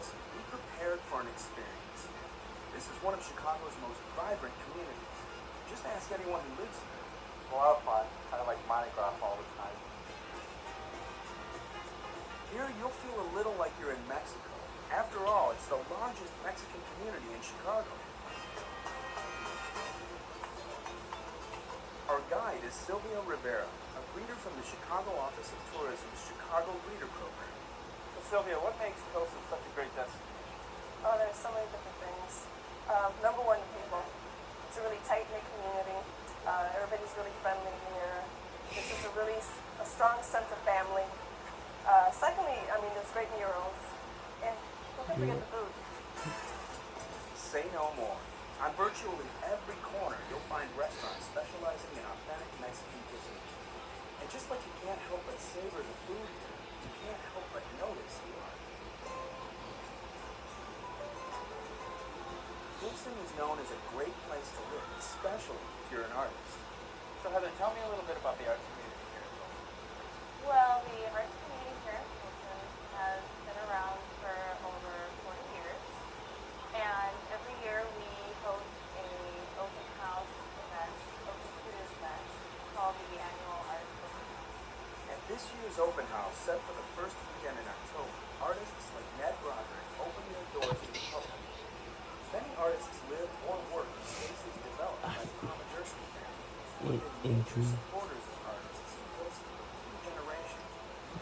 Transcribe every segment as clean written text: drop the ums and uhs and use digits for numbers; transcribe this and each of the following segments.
Pilsen, be prepared for an experience. This is one of Chicago's most vibrant communities. Just ask anyone who lives here. A lot of fun, kind of like Mardi Gras all the time. Here, you'll feel a little like you're in Mexico. After all, it's the largest Mexican community in Chicago. Our guide is Sylvia Rivera, a greeter from the Chicago Office of Tourism's Chicago Greeter Program. So Sylvia, what makes Pilsen such a great destination? Oh, there's so many different things. Number one, people. It's a really tight-knit community. Everybody's really friendly here. There's just a strong sense of family. Secondly, I mean, there's great murals. And don't forget the food. Say no more. On virtually every corner, you'll find restaurants specializing in authentic Mexican cuisine. And just like you can't help but savor the food here, you can't help but notice the art. Pilsen is known as a great place to live, especially if you're an artist. So Heather, tell me a little bit about the arts community here in Pilsen. Well, the arts community here in Pilsen has been around for over 40 years, and every year we host a open house event, open studios event, called the annual Art Open House. At this year's open house, set for the first weekend in October, artists like Ned Broderick open their doors to the public. Many artists live or work in spaces developed by the Komajersky family, who have been major supporters of artists in Pilsen for 2 generations.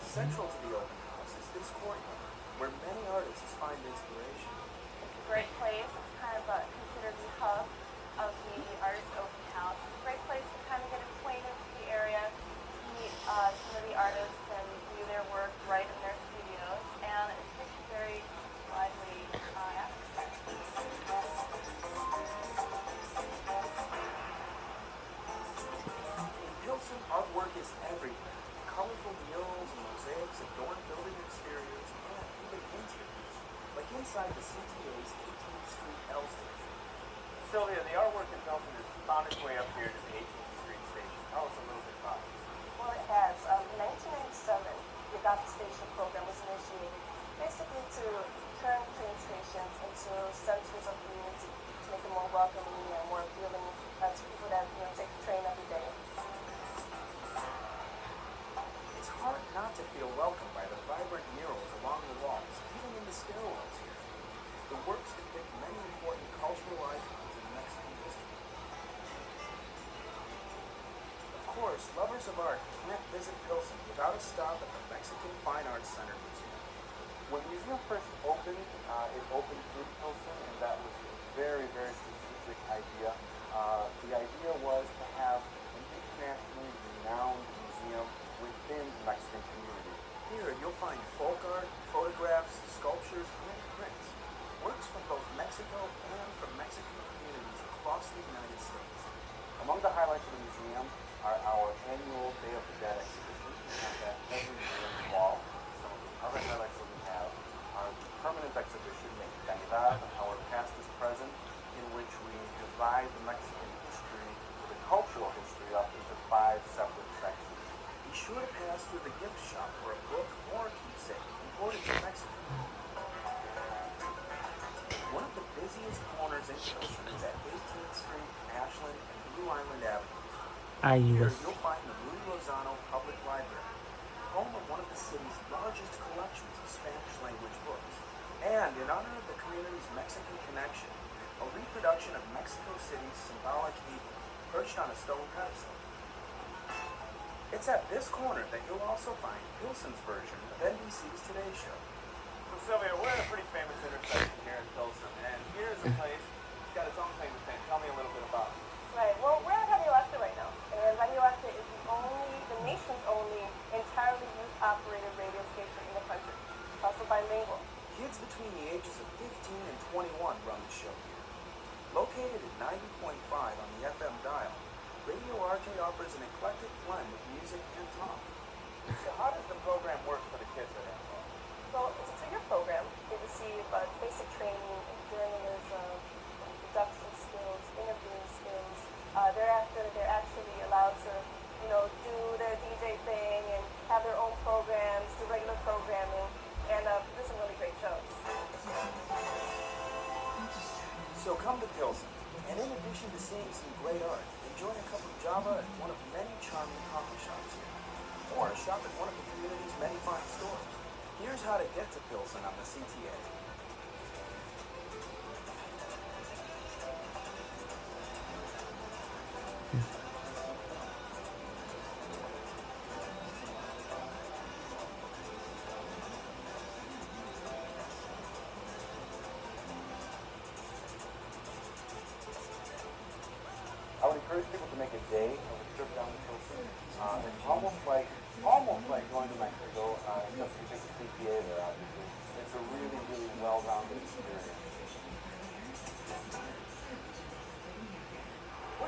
Central to the open house is this courtyard, where many artists find inspiration. It's a great place. It's kind of considered the hub of the Art Open House. It's a great place to kind of get acquainted with the area, meet some of the artists and view their work right in their studios, and it's just a very lively atmosphere. In Pilsen, artwork is everywhere. Colorful murals and mosaics adorn building exteriors and even interiors, like inside the CTA's 18th Street L station. Sylvia, the artwork in Pilsen has found its way up here to the 18th Street station. Tell us a little bit about it. Well, it has. In 1997, the Adopt a Station program was initiated basically to turn train stations into centers of community, to make them more welcoming and more appealing to people that take the train every day. It's hard not to feel welcomed by the vibrant murals along the walls, even in the stairwells here. The works depict many important cultural icons in Mexican history. Of course, lovers of art can't visit Pilsen without a stop at the Mexican Fine Arts Center Museum. When the museum first opened, it opened in Pilsen, and that was a very, very strategic idea. The idea was to have an internationally renowned museum within the Mexican community. Here, you'll find folk art, photographs, sculptures, and prints. Works from both Mexico and from Mexican communities across the United States. Among the highlights of the museum are our annual Day of the Dead exhibition. We have that every year in the fall. Some of the other highlights that we have are the permanent exhibition, Mexicanidad, Our Past is Present, in which we divide the Mexican history, or the cultural history, up into 5 separate sections. Be sure to pass through the gift shop for a book or a keepsake imported from Mexico. One of the busiest corners in Pilsen is at 18th Street, Ashland, and Blue Island Avenues. Here, you'll find the Rudy Lozano Public Library, home of one of the city's largest collections of Spanish-language books. And in honor of the community's Mexican connection, a reproduction of Mexico City's symbolic eagle, perched on a stone pedestal. It's at this corner that you'll also find Pilsen's version of NBC's Today Show. So Sylvia, we're at a pretty famous intersection here in Pilsen, and here's a place that's got its own claim to fame. Tell me a little bit about it. Right. Well, we're at Radioactive right now, and Radioactive is the nation's only entirely youth-operated radio station in the country. It's also bilingual. Kids between the ages of 15 and 21 run the show here. Located at 90.5 on the FM dial, Radio RJ offers an eclectic blend of music and talk. So how does the program work for the kids that are involved? Well, it's a 2-year program. They receive basic training in journalism, production skills, interviewing skills. Thereafter, they're actually allowed to, do their DJ thing and have their own programs, do regular programming, and do some really great shows. So come to Pilsen, and in addition to seeing some great art, enjoy a cup of Java at one of many charming coffee shops here, or shop at one of the community's many fine stores. Here's how to get to Pilsen on the CTA. I would encourage people to make a day of a trip down to Pilsen. It's almost like going to Mexico, except you take the CPA there, obviously. It's a really, really well-rounded experience.